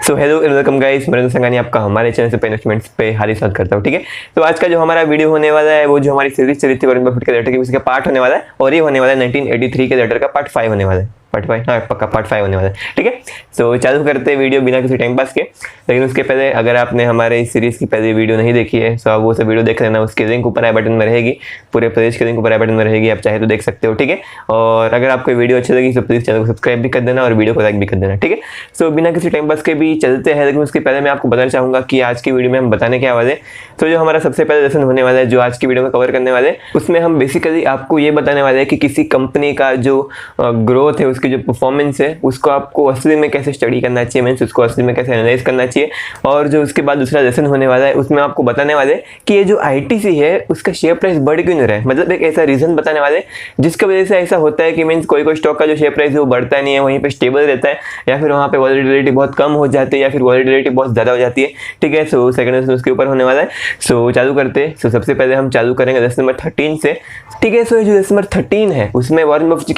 So hello welcome guys, मेरे संगानी आपका हमारे चैनल से इन्वेस्टमेंट्स पे हार्दिक स्वागत करता हूँ। ठीक है, तो आज का जो हमारा वीडियो होने वाला है वो जो हमारी सीरीज चली थी वॉरेन बफेट के लेटर की, उसका पार्ट होने वाला है और ये होने वाला है 1983 के लेटर का पार्ट 5 होने वाला है। पार्ट 5, हाँ पक्का पार्ट 5 होने वाला है। ठीक है, तो चालू करते हैं वीडियो बिना किसी टाइम पास के। लेकिन उसके पहले अगर आपने हमारे इस सीरीज़ की पहले वीडियो नहीं देखी है तो आप वो सब वीडियो देख लेना, उसकी लिंक ऊपर आई बटन में रहेगी, पूरे प्लेलिस्ट की लिंक ऊपर आई बटन में रहेगी, आप चाहे तो देख सकते हो। ठीक है, और अगर आपको वीडियो अच्छी लगी तो प्लीज़ चैनल को सब्सक्राइब भी कर देना और वीडियो को लाइक भी कर देना। ठीक है, सो बिना किसी टाइम पास के भी चलते हैं। लेकिन उसके पहले मैं आपको बताना चाहूँगा कि आज की वीडियो में हम बताने क्या वाले। तो जो हमारा सबसे पहले लेसन होने वाला है, जो आज की वीडियो में कवर करने वाले, उसमें हम बेसिकली आपको ये बताने वाले हैं कि किसी कंपनी का जो ग्रोथ है, उसकी जो परफॉर्मेंस है, उसको आपको असली में कैसे स्टडी करना चाहिए, मीन्स उसको असली में कैसे एनालाइज करना चाहिए। और जो उसके बाद दूसरा लेसन होने वाला है, उसमें आपको बताने वाले कि ये जो आईटीसी है उसका शेयर प्राइस बढ़ क्यों नहीं रहा है। मतलब एक ऐसा रीजन बताने वाले जिसकी वजह से ऐसा होता है कि मीन्स कोई स्टॉक का जो शेयर प्राइस है वो बढ़ता नहीं है, वहीं पे स्टेबल रहता है, या फिर वहाँ पे वॉलेटिलिटी बहुत कम हो जाती है, या फिर वॉलेटिलिटी बहुत ज़्यादा हो जाती है। ठीक है, सो सेकंड लेसन उसके ऊपर होने वाला है। सो चालू करते हैं। सो सबसे पहले हम चालू करेंगे लेसन नंबर 13 से। ठीक है, सो ये जो लेसन नंबर 13 है उसमें वॉरेन बफेट जी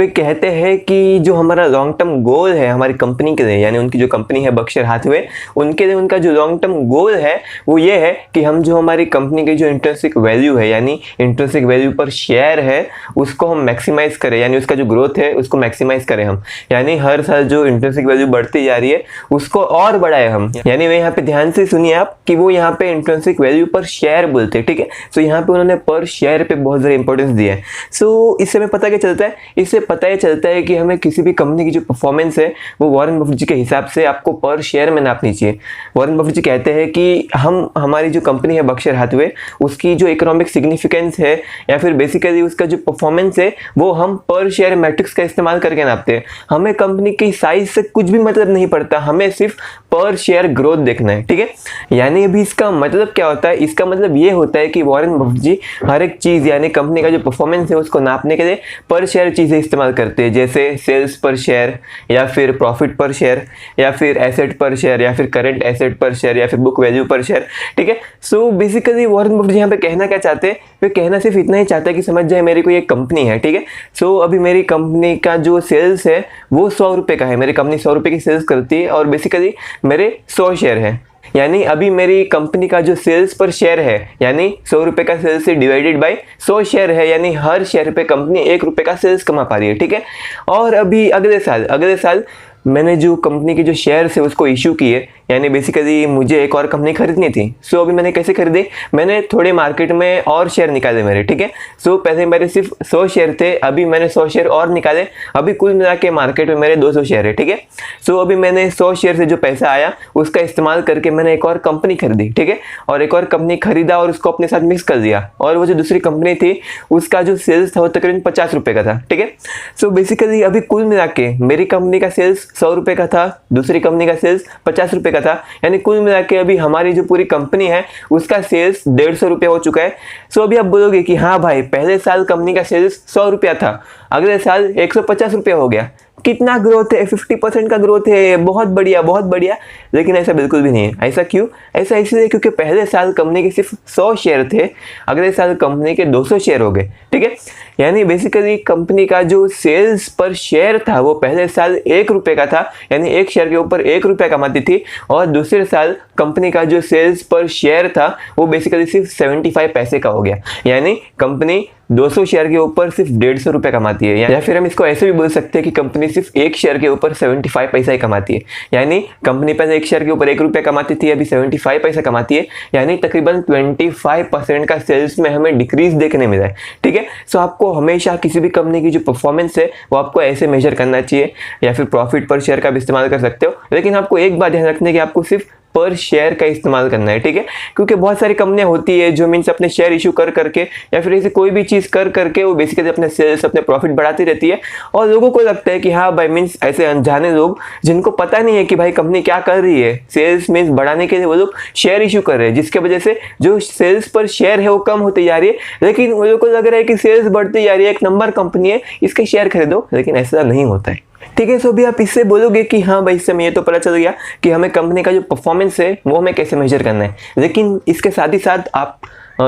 कहते हैं कि जो हमारा लॉन्ग टर्म गोल है हमारी कंपनी के लिए, यानी उनकी जो कंपनी है बर्कशायर हाथवे, उनके लिए उनका जो लॉन्ग टर्म गोल है वो ये है कि हम जो हमारी कंपनी की जो इंट्रिंसिक वैल्यू है, यानी इंट्रिंसिक वैल्यू पर शेयर है, उसको हम मैक्सिमाइज करें, यानी उसका जो ग्रोथ है उसको मैक्सिमाइज करें हम। यानी हर साल जो इंट्रिंसिक वैल्यू बढ़ती जा रही है उसको और बढ़ाए हम। यानी वे यहाँ पे ध्यान से सुनिए आप कि वो यहाँ पे इंट्रिंसिक वैल्यू पर शेयर बोलते हैं। ठीक है, सो यहाँ पे उन्होंने पर शेयर पे बहुत ज़्यादा इंपॉर्टेंस दिया है। सो इससे हमें पता क्या चलता है, इससे पता ये चलता है कि हमें किसी भी कंपनी की जो परफॉर्मेंस है वो वॉरेन बफेट जी के हिसाब से आपको पर शेयर में नापनी चाहिए। वॉरेन बफेट जी कहते हैं कि हमारी जो कंपनी है बर्कशायर हाथवे, उसकी जो इकोनॉमिक सिग्निफिकेंस है या फिर बेसिकली उसका जो परफॉर्मेंस है वो हम पर शेयर मैट्रिक्स का इस्तेमाल करके नापते हैं। हमें कंपनी की साइज से कुछ भी मतलब नहीं पड़ता, हमें सिर्फ पर शेयर ग्रोथ देखना है। ठीक है, यानी अभी इसका मतलब क्या होता है, इसका मतलब ये होता है कि वॉरेन बफेट जी हर एक चीज़ यानी कंपनी का जो परफॉर्मेंस है उसको नापने के लिए पर शेयर चीज़ें इस्तेमाल करते हैं, जैसे सेल्स पर शेयर या फिर प्रॉफिट पर शेयर या फिर एसेट पर शेयर या फिर करंट एसेट पर शेयर या फिर बुक वैल्यू पर शेयर। ठीक है, सो बेसिकली वॉरेन बफेट यहाँ पे कहना क्या चाहते हैं, वे कहना सिर्फ इतना ही चाहते हैं कि समझ जाए मेरी कोई एक कंपनी है। ठीक है, सो अभी मेरी कंपनी का जो सेल्स है वो 100 रुपये का है, मेरी कंपनी 100 रुपये की सेल्स करती है और बेसिकली मेरे 100 शेयर है। यानी अभी मेरी कंपनी का जो सेल्स पर शेयर है, यानी 100 रुपये का सेल्स से डिवाइडेड बाय 100 शेयर है, यानी हर शेयर पे कंपनी 1 रुपये का सेल्स कमा पा रही है। ठीक है, और अभी अगले साल मैंने जो कंपनी के जो शेयर्स है उसको इशू किए, यानी बेसिकली मुझे एक और कंपनी खरीदनी थी। सो अभी मैंने कैसे खरीदी, मैंने थोड़े मार्केट में और शेयर निकाले मेरे। ठीक है, सो पहले मेरे सिर्फ 100 शेयर थे, अभी मैंने 100 शेयर और निकाले, अभी कुल मिला के मार्केट में मेरे 200 शेयर है। ठीक है, सो अभी मैंने 100 शेयर से जो पैसा आया उसका इस्तेमाल करके मैंने एक और कंपनी खरीदी। ठीक है, और एक और कंपनी खरीदा और उसको अपने साथ मिक्स कर दिया, और वो जो दूसरी कंपनी थी उसका जो सेल्स था वो तकरीबन 50 रुपये का था। ठीक है, सो बेसिकली अभी कुल मिला के मेरी कंपनी का सेल्स 100 रुपये का था, दूसरी कंपनी का सेल्स 50 रुपये का था, यानी कुल मिला के अभी हमारी जो पूरी कंपनी है उसका सेल्स 150 रुपये हो चुका है। सो अभी आप बोलोगे कि हाँ भाई, पहले साल कंपनी का सेल्स 100 रुपया था, अगले साल 150 रुपये हो गया, कितना ग्रोथ है, 50% का ग्रोथ है, बहुत बढ़िया बहुत बढ़िया। लेकिन ऐसा बिल्कुल भी नहीं है। ऐसा क्यों? ऐसा इसलिए क्योंकि पहले साल कंपनी के सिर्फ 100 शेयर थे, अगले साल कंपनी के 200 शेयर हो गए। ठीक है, यानी बेसिकली कंपनी का जो सेल्स पर शेयर था वो पहले साल 1 रुपये का था, यानी एक शेयर के ऊपर 1 रुपया कमाती थी, और दूसरे साल कंपनी का जो सेल्स पर शेयर था वो बेसिकली सिर्फ 75 पैसे का हो गया, यानी कंपनी 200 शेयर के ऊपर सिर्फ 150 रुपये कमाती है। या फिर हम इसको ऐसे भी बोल सकते हैं कि कंपनी सिर्फ एक शेयर के ऊपर 75 पैसा ही कमाती है, यानी कंपनी पहले एक शेयर के ऊपर 1 रुपया कमाती थी, अभी 75 पैसा कमाती है, यानी तकरीबन 25% का सेल्स में हमें डिक्रीज देखने मिला है। ठीक है, सो आपको हमेशा किसी भी कंपनी की जो परफॉर्मेंस है वो आपको ऐसे मेजर करना चाहिए, या फिर प्रॉफिट पर शेयर का भी इस्तेमाल कर सकते हो, लेकिन आपको एक बात ध्यान रखना है कि आपको सिर्फ पर शेयर का इस्तेमाल करना है। ठीक है, क्योंकि बहुत सारी कंपनियां होती है जो मीन्स अपने शेयर इशू कर करके या फिर ऐसे कोई भी चीज़ कर करके वो बेसिकली अपने सेल्स अपने प्रॉफिट बढ़ाती रहती है, और लोगों को लगता है कि हाँ भाई, मीन्स ऐसे अनजाने लोग जिनको पता नहीं है कि भाई कंपनी क्या कर रही है, सेल्स मीन्स बढ़ाने के लिए वो लोग शेयर इशू कर रहे हैं, जिसके वजह से जो सेल्स पर शेयर है वो कम होती जा रही है, लेकिन वो लोगों को लग रहा है कि सेल्स बढ़ती जा रही है, एक नंबर कंपनी है, इसके शेयर खरीदो, लेकिन ऐसा नहीं होता है। ठीक है, सो भी आप इससे बोलोगे कि हाँ भाई, इससे हमें ये तो पता चल गया कि हमें कंपनी का जो परफॉर्मेंस है वो हमें कैसे मेजर करना है, लेकिन इसके साथ ही साथ आप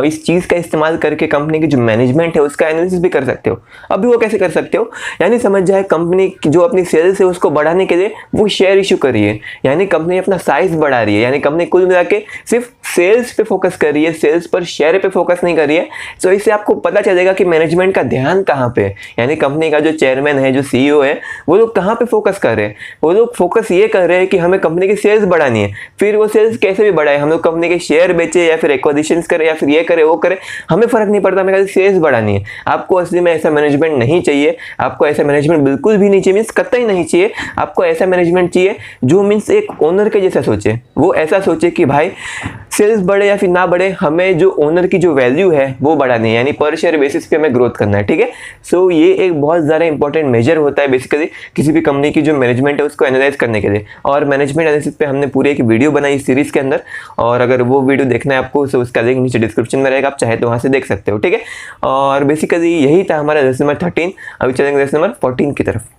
इस चीज़ का इस्तेमाल करके कंपनी की जो मैनेजमेंट है उसका एनालिसिस भी कर सकते हो। अभी वो कैसे कर सकते हो, यानी समझ जाए कंपनी जो अपनी सेल्स है उसको बढ़ाने के लिए वो शेयर इशू कर रही है, यानी कंपनी अपना साइज बढ़ा रही है, यानी कंपनी कुल मिला के सिर्फ सेल्स पे फोकस कर रही है, सेल्स पर शेयर पे फोकस नहीं कर रही है। तो इससे आपको पता चलेगा कि मैनेजमेंट का ध्यान कहाँ पे है, यानी कंपनी का जो चेयरमैन है, जो सीईओ है, वो लोग कहाँ पे फोकस कर रहे हैं। वो लोग फोकस ये कर रहे हैं कि हमें कंपनी की सेल्स बढ़ानी है। फिर वो सेल्स कैसे भी बढ़ाए, हम लोग कंपनी के शेयर बेचे या फिर एक्विजिशंस करें या फिर ये करे वो करे, हमें फर्क नहीं पड़ता, हमें सेल्स बढ़ानी है। आपको असली में ऐसा मैनेजमेंट नहीं चाहिए, आपको ऐसा मैनेजमेंट बिल्कुल भी नहीं चाहिए, मीन्स कतई नहीं चाहिए। आपको ऐसा मैनेजमेंट चाहिए जो मीन्स एक ओनर के जैसा सोचे। वो ऐसा सोचे कि भाई सेल्स बढ़े या फिर ना बढ़े, हमें जो ओनर की जो वैल्यू है वो बढ़ानी है, यानी पर शेयर बेसिस पे हमें ग्रोथ करना है। ठीक है, सो ये एक बहुत ज़्यादा इंपॉर्टेंट मेजर होता है बेसिकली किसी भी कंपनी की जो मैनेजमेंट है उसको एनालाइज करने के लिए। और मैनेजमेंट एनालिसिस पे हमने पूरी एक वीडियो बनाई इस सीरीज के अंदर, और अगर वो वीडियो देखना है आपको तो उसका लिंक नीचे डिस्क्रिप्शन में रहेगा, आप चाहे तो वहाँ से देख सकते हो। ठीक है, और बेसिकली यही था हमारा लेसन नंबर 13। अभी चलेंगे लेसन नंबर 14 की तरफ।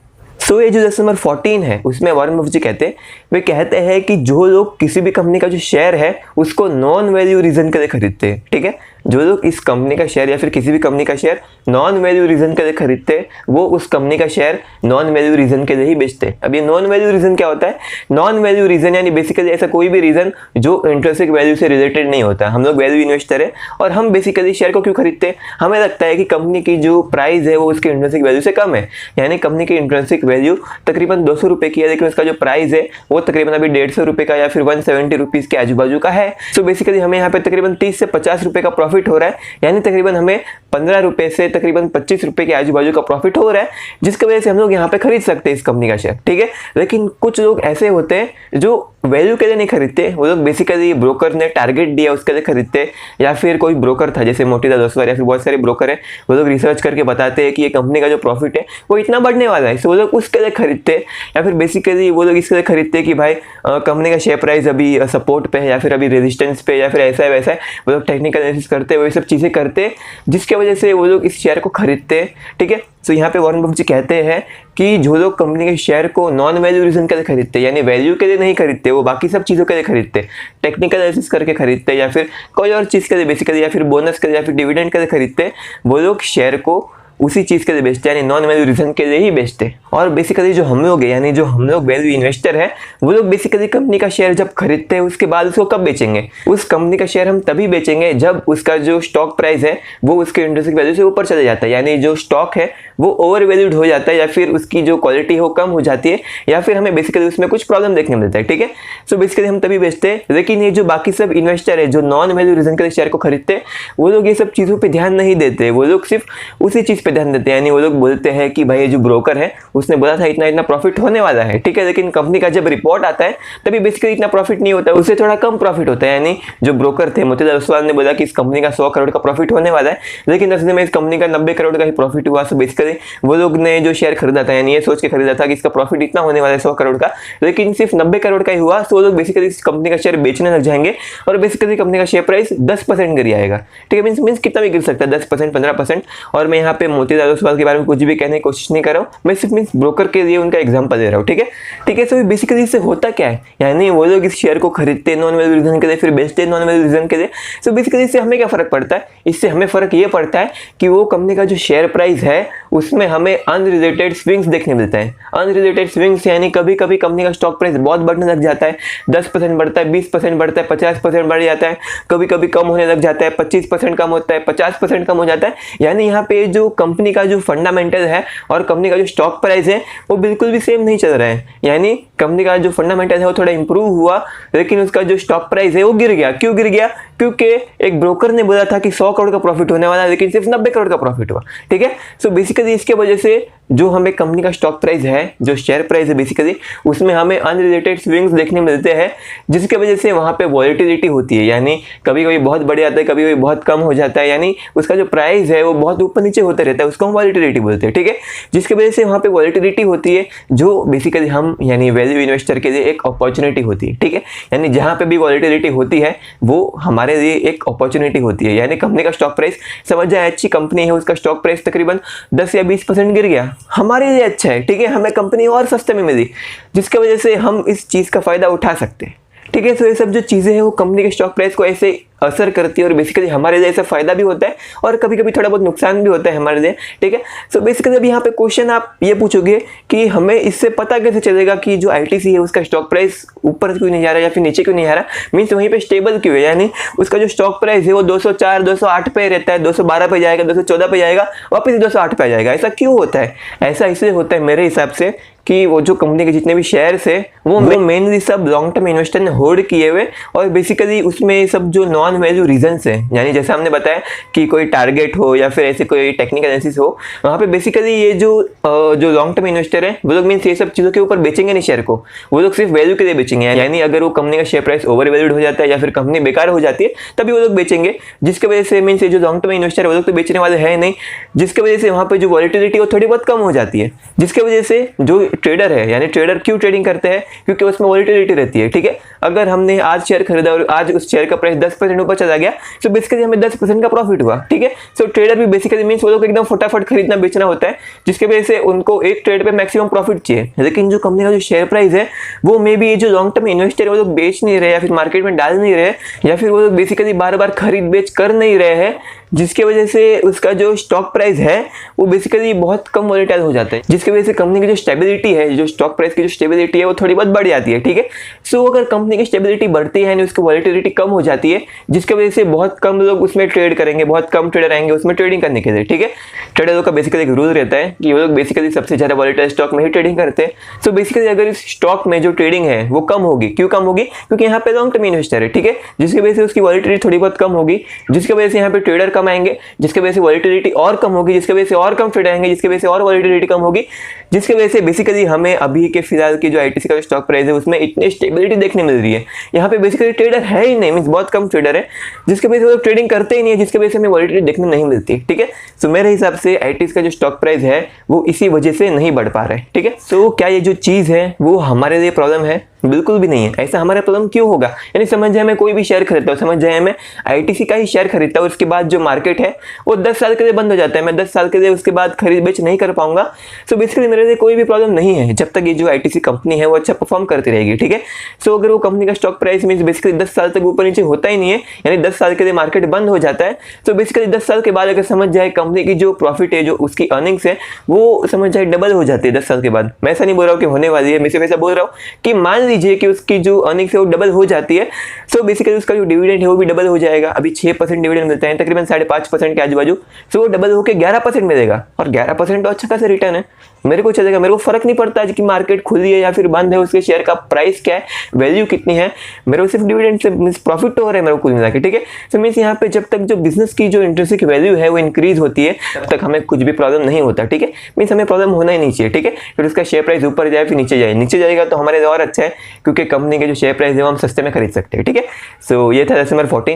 सो ये जो लेसन नंबर 14 है उसमें वॉरेन बफेट जी कहते हैं कि जो लोग किसी भी कंपनी का जो शेयर है उसको नॉन वैल्यू रीजन के लिए खरीदते हैं, ठीक है, जो लोग इस कंपनी का शेयर या फिर किसी भी कंपनी का शेयर नॉन वैल्यू रीजन के लिए खरीदते हैं, वो उस कंपनी का शेयर नॉन वैल्यू रीजन के लिए ही बेचते हैं। अब ये नॉन वैल्यू रीजन क्या होता है? नॉन वैल्यू रीजन यानी बेसिकली ऐसा कोई भी रीजन जो इंट्रिंसिक वैल्यू से रिलेटेड नहीं होता। हम लोग वैल्यू इन्वेस्टर है और हम बेसिकली शेयर को क्यों खरीदते हैं? हमें लगता है कि कंपनी की जो प्राइस है वो उसकी इंट्रिंसिक वैल्यू से कम है, यानी कंपनी की इंट्रिंसिक वैल्यू तकरीबन 200 रुपये की है, लेकिन उसका जो प्राइस है वो तकरीबन अभी 150 रुपये का या फिर 170 रुपीज़ के आजू बाजू का है। सो बेसिकली हमें यहाँ पे तकरीबन 30 से 50 रुपये का प्रॉफिट हो रहा है, यानी तकरीबन हमें 15 रुपये से तकरीबन 25 रुपये के आजू बाजू का प्रॉफिट हो रहा है, जिसकी वजह से हम लोग यहाँ पे खरीद सकते हैं इस कंपनी का शेयर। ठीक है, लेकिन कुछ लोग ऐसे होते हैं जो वैल्यू के लिए नहीं खरीदते, वो लोग बेसिकली ब्रोकर ने टारगेट दिया उसके लिए खरीदते, या फिर कोई ब्रोकर था जैसे मोतीलाल ओसवाल या फिर बहुत सारे ब्रोकर है, वो लोग रिसर्च करके बताते हैं कि ये कंपनी का जो प्रॉफिट है वो इतना बढ़ने वाला है, तो वो लोग उसके लिए खरीदते। या फिर बेसिकली वो लोग इसके लिए खरीदते कि भाई कंपनी का शेयर प्राइस अभी सपोर्ट पे है या फिर अभी रेजिस्टेंस पे या फिर ऐसा है वैसा है, वो लोग टेक्निकल एनालिसिस करते, वो ये सब चीज़ें करते, जिसकी वजह से वो लोग इस शेयर को खरीदते हैं। ठीक है, तो यहाँ पे वॉरेन बफेट जी कहते हैं कि जो लोग कंपनी के शेयर को नॉन वैल्यू रीजन के लिए खरीदते हैं, यानी वैल्यू के लिए नहीं खरीदते, वो बाकी सब चीज़ों के लिए खरीदते, टेक्निकल एनालिसिस करके खरीदते या फिर कोई और चीज़ के लिए बेसिकली, या फिर बोनस के लिए या फिर डिविडेंड के लिए खरीदते, वो लोग शेयर को उसी चीज़ के लिए बेचते हैं, यानी नॉन वैल्यू रीजन के लिए ही बेचते। और बेसिकली जो हम लोग है, यानी जो हम लोग वैल्यू इन्वेस्टर है, वो लोग बेसिकली कंपनी का शेयर जब खरीदते हैं उसके बाद उसको कब बेचेंगे? उस कंपनी का शेयर हम तभी बेचेंगे जब उसका जो स्टॉक प्राइस है वो उसके इंट्रिंसिक वैल्यू से ऊपर चले जाता है, यानी जो स्टॉक है वो ओवर वैल्यूड हो जाता है, या फिर उसकी जो क्वालिटी है वो कम हो जाती है, या फिर हमें बेसिकली उसमें कुछ प्रॉब्लम देखने मिलता है। ठीक है, सो बेसिकली हम तभी बेचते हैं। लेकिन ये जो बाकी सब इन्वेस्टर है जो नॉन वैल्यू रीजन के लिए शेयर को खरीदते हैं, वो लोग ये सब चीज़ों पर ध्यान नहीं देते, वो लोग सिर्फ उसी चीज़ पर ध्यान देते हैं, यानी वो लोग बोलते हैं कि भाई जो ब्रोकर है उसने बोला था इतना इतना प्रॉफिट होने वाला है। ठीक है, लेकिन कंपनी का जब रिपोर्ट आता है तभी बेसिकली इतना प्रॉफिट नहीं होता है, उससे थोड़ा कम प्रॉफिट होता है। यानी जो ब्रोकर थे मोतीलाल ओसवाल ने बोला कि इस कंपनी का 100 करोड़ का प्रॉफिट होने वाला है, लेकिन असल में इस कंपनी का 90 करोड़ का ही प्रॉफिट हुआ। सो बेसिकली वो लोग ने जो शेयर खरीदा था, यानी ये सोच के खरीदा था कि इसका प्रॉफिट इतना होने वाला है 100 करोड़ का, लेकिन सिर्फ 90 करोड़ का ही हुआ। तो वो लोग बेसिकली इस कंपनी का शेयर बेचने लग जाएंगे और बेसिकली कंपनी का शेयर प्राइस 10% गिर जाएगा। ठीक है, मीन्स कितना भी गिर सकता है, 10%, 15%। और मैं यहाँ पे मोतीलाल ओसवाल के बारे में कुछ भी कहने की कोशिश नहीं कर रहा हूँ, मैं सिर्फ मीन्स ब्रोकर के लिए उनका एग्जांपल दे रहा हूँ। ठीक है, ठीक है, सो बेसिकली इससे होता क्या है, यानी वो लोग इस शेयर को खरीदते हैं नॉन वैल्यू रीजन के लिए, फिर बेचते हैं नॉन वैल्यू रीजन के लिए। सो बेसिकली इससे हमें क्या फर्क पड़ता है? इससे हमें फर्क ये पड़ता है कि वो कंपनी का जो शेयर प्राइस है उसमें हमें अनरिलेटेड स्विंग्स देखने मिलते हैं। अनरिलेटेड स्विंग्स यानी कभी कभी कंपनी का स्टॉक प्राइस बहुत बढ़ने लग जाता है, 10% बढ़ता है, 20% बढ़ता है, 50% बढ़ जाता है, कभी कभी कम होने लग जाता है, 25% कम होता है, 50% कम हो जाता है। यानी यहाँ पे जो कंपनी का जो फंडामेंटल है और कंपनी का जो स्टॉक प्राइस है वो बिल्कुल भी सेम नहीं चल रहा है। यानी कंपनी का जो फंडामेंटल है वो थोड़ा इंप्रूव हुआ, लेकिन उसका जो स्टॉक प्राइस है वो गिर गया। क्यों गिर गया? क्योंकि एक ब्रोकर ने बोला था कि 100 करोड़ का प्रॉफिट होने वाला है, लेकिन सिर्फ 90 करोड़ का प्रॉफिट हुआ। ठीक है, सो बेसिकली इसके वजह से जो हमें कंपनी का स्टॉक प्राइस है, जो शेयर प्राइस है बेसिकली, उसमें हमें अनरिलेटेड स्विंग्स देखने मिलते हैं, जिसके वजह से वहाँ पे वॉलेटिलिटी होती है। यानी कभी कभी बहुत बढ़ जाता है, कभी कभी बहुत कम हो जाता है, यानी उसका जो प्राइस है वो बहुत ऊपर नीचे होता रहता है, उसको हम वॉलेटिलिटी बोलते हैं। ठीक है, जिसकी वजह से वहाँ पे वॉलेटिलिटी होती है, जो बेसिकली हम यानी वैल्यू इन्वेस्टर के लिए एक अपॉर्चुनिटी होती है। ठीक है, यानी जहाँ पे भी वॉलेटिलिटी होती है वो हमारे लिए एक अपॉर्चुनिटी होती है। यानी कंपनी का स्टॉक प्राइस, समझ जाए अच्छी कंपनी है, उसका स्टॉक प्राइस तकरीबन 10 या 20% गिर गया, हमारे लिए अच्छा है। ठीक है, हमें कंपनी और सस्ते में मिली, जिसकी वजह से हम इस चीज़ का फ़ायदा उठा सकते हैं। ठीक है, तो ये सब जो चीज़ें हैं वो कंपनी के स्टॉक प्राइस को ऐसे असर करती है और बेसिकली हमारे लिए ऐसा फायदा भी होता है और कभी कभी थोड़ा बहुत नुकसान भी होता है हमारे लिए, ठीक है। सो बेसिकली अभी यहाँ पे क्वेश्चन आप ये पूछोगे कि हमें इससे पता कैसे चलेगा कि जो आईटीसी है उसका स्टॉक प्राइस ऊपर क्यों नहीं जा रहा या फिर नीचे क्यों नहीं आ रहा, मीन्स वहीं पे स्टेबल क्यों है, यानी उसका जो स्टॉक प्राइस है वो 204 208 पे रहता है, 212 पे जाएगा, 214 पे जाएगा, वापस 208 पे आ जाएगा। ऐसा क्यों होता है? ऐसा इसलिए होता है मेरे हिसाब से कि वो जो कंपनी के जितने भी शेयर्स है वो मेनली सब लॉन्ग टर्म इन्वेस्टर ने होल्ड किए हुए और बेसिकली उसमें सब जो नॉन वैल्यू रीजंस है, यानी जैसे हमने बताया कि कोई टारगेट हो या फिर ऐसे कोई टेक्निकल एनालिसिस हो, वहाँ पे बेसिकली ये जो लॉन्ग टर्म इन्वेस्टर है वो लोग मीन्स ये सब चीज़ों के ऊपर बेचेंगे नहीं शेयर को, वो लोग सिर्फ वैल्यू के लिए बेचेंगे। यानी अगर वो कंपनी का शेयर प्राइस ओवर वैल्यूड हो जाता है या फिर कंपनी बेकार हो जाती है तभी वो लोग बेचेंगे, जिसकी वजह से मीन्स ये जो लॉन्ग टर्म इन्वेस्टर है वो लोग तो बेचने वाले है नहीं, जिसकी वजह से वहाँ पर जो वॉलिटिलिटी वो थोड़ी बहुत कम हो जाती है, जिसकी वजह से जो ट्रेडर है, यानी ट्रेडर क्यों ट्रेडिंग करते हैं, क्योंकि उसमें वॉलिटिलिटी रहती है, ठीक है। अगर हमने आज शेयर खरीदा और आज उस शेयर का प्राइस 10% ऊपर चला गया तो बेसिकली हमें 10% का प्रॉफिट हुआ, ठीक है। सो ट्रेडर भी बेसिकली मीन्स वो लोग एकदम फटाफट खरीदना बेचना होता है, जिसकी वजह से उनको एक ट्रेड पे मैक्सिमम प्रॉफिट चाहिए। लेकिन जो कंपनी का जो शेयर प्राइस है वो मे बी जो लॉन्ग टर्म इन्वेस्टर है वो लोग बेच नहीं रहे या फिर मार्केट में डाल नहीं रहे या फिर वो लोग बेसिकली बार बार खरीद बेच कर नहीं रहे हैं, जिसकी वजह से उसका जो स्टॉक प्राइस है वो बेसिकली बहुत कम वॉलेटाइल हो जाता है, जिसकी वजह से कंपनी की जो स्टेबिलिटी है, जो स्टॉक प्राइस की जो स्टेबिलिटी है वो थोड़ी बहुत बढ़ जाती है, ठीक है। सो अगर कंपनी की स्टेबिलिटी बढ़ती है यानी उसकी वॉलेटिलिटी कम हो जाती है, जिसकी वजह से बहुत कम लोग उसमें ट्रेड करेंगे, बहुत कम ट्रेडर आएंगे उसमें ट्रेडिंग करने के लिए, ठीक है। ट्रेडरों का बेसिकली एक रूल रहता है कि वो लोग बेसिकली सबसे ज़्यादा वॉलेटाइल स्टॉक में ही ट्रेडिंग करते हैं। सो बेसिकली अगर इस स्टॉक में जो ट्रेडिंग है वो कम होगी, क्यों कम होगी? क्योंकि यहाँ पे लॉन्ग टर्म इन्वेस्टर है, ठीक है, जिसकी वजह से उसकी वॉलेटिलिटी थोड़ी बहुत कम होगी, जिसकी वजह से यहाँ पे ट्रेडर कम आएंगे, जिसकी वजह से वॉलेटिलिटी और कम होगी, जिसकी वजह से और कम ट्रेड आएंगे, जिसकी वजह से और वॉलेटिलिटी कम होगी, जिसकी वजह से बेसिकली हमें अभी के फिलहाल की जो आईटीसी का स्टॉक प्राइस है उसमें इतनी स्टेबिलिटी देखने मिल रही है। यहाँ पे बेसिकली ट्रेडर है ही नहीं, मींस बहुत कम ट्रेडर है, जिसकी वजह से वो ट्रेडिंग करते ही नहीं है, जिसकी वजह से हमें वॉलेटिलिटी देखने नहीं मिलती, ठीक है। सो मेरे हिसाब से आईटीसी का जो स्टॉक प्राइस है वो इसी वजह से नहीं बढ़ पा रहा है, ठीक है। सो क्या ये जो चीज़ है वो हमारे लिए प्रॉब्लम है? बिल्कुल भी नहीं है। ऐसा हमारा प्रॉब्लम क्यों होगा? यानी समझ जाए मैं कोई भी शेयर खरीदता हूँ, समझ जाए मैं आईटीसी का ही शेयर खरीदता हूँ, उसके बाद जो मार्केट है वो 10 साल के लिए बंद हो जाता है, मैं 10 साल के लिए उसके बाद खरीद बेच नहीं कर पाऊंगा। सो बेसिकली मेरे लिए कोई भी प्रॉब्लम नहीं है जब तक ये जो आईटीसी कंपनी है वो अच्छा परफॉर्म करती रहेगी, ठीक है। सो अगर वो कंपनी का स्टॉक प्राइस मीन्स बेसिकली 10 साल तक ऊपर नीचे होता ही नहीं है, यानी 10 साल के लिए मार्केट बंद हो जाता है, तो बेसिकली 10 साल के बाद अगर समझ जाए कंपनी की जो प्रॉफिट है, जो उसकी अर्निंग्स है वो समझ जाए डबल हो जाती है 10 साल के बाद। मैं ऐसा नहीं बोल रहा हूँ कि होने वाली है, मैं सिर्फ ऐसा बोल रहा हूँ कि मान लीजिए कि उसकी जो अर्निंग्स है वो डबल हो जाती है, सो बेसिकली उसका जो डिविडेंड है वो भी डबल हो जाएगा। अभी 6% डिविडेंड मिलता है, तकरीबन 5.5% के आजू बाजू, सो वो डबल होकर 11% मिलेगा, और 11% तो अच्छा खासा रिटर्न है, मेरे को चलेगा, मेरे को फर्क नहीं पड़ता कि मार्केट खुली है या फिर बंद है, उसके शेयर का प्राइस क्या है, वैल्यू कितनी है, मेरे को सिर्फ डिविडेंड से मींस प्रॉफिट तो हो रहा है मेरे को कुल मिला के, ठीक है। सो मींस यहाँ पे जब तक जो बिजनेस की जो इंट्रिंसिक वैल्यू है वो इंक्रीज होती है तब तक हमें कुछ भी प्रॉब्लम नहीं होता, ठीक है। मींस हमें प्रॉब्लम होना ही नहीं चाहिए, ठीक है। फिर उसका शेयर प्राइस ऊपर जाए फिर नीचे जाए, नीचे जाएगा तो हमारे लिए और अच्छा है, क्योंकि कंपनी के जो शेयर प्राइस है वो हम सस्ते में खरीद सकते हैं, ठीक है। सो ये था लेसन नंबर 14।